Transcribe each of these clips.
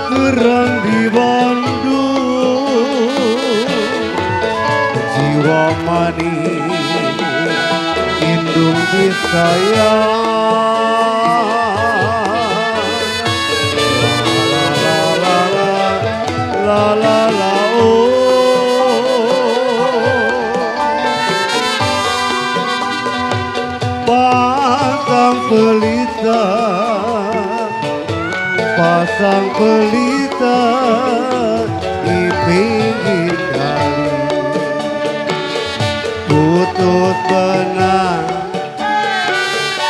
Terang di Bandung, jiwa manis indung disayang. La la la pasang pelita, pasang pelita di pinggir kali, putus benang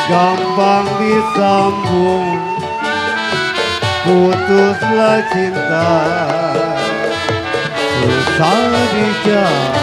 gampang disambung, putuslah cinta susah dicari.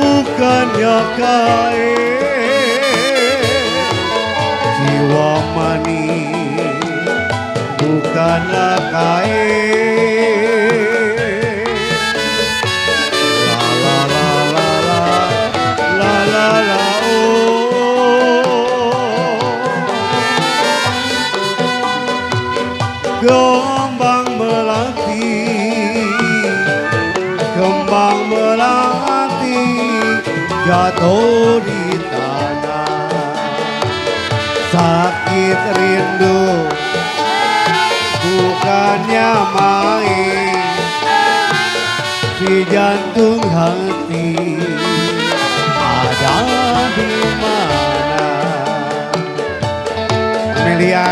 Bukannya kain jiwa manis, bukanlah kain. La la la la la la la la kembang melati, kembang melati jatuh di tanah, sakit rindu bukannya main di jantung hati, ada di mana? Amelia.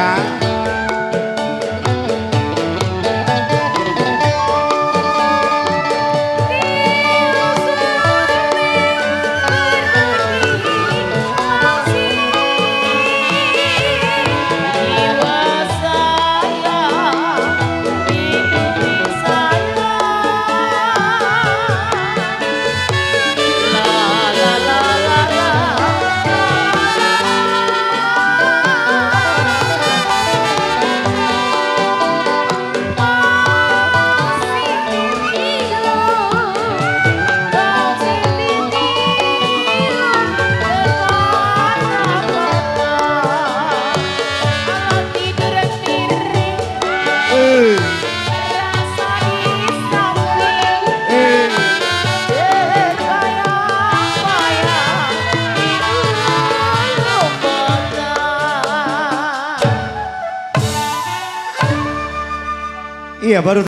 Iya baru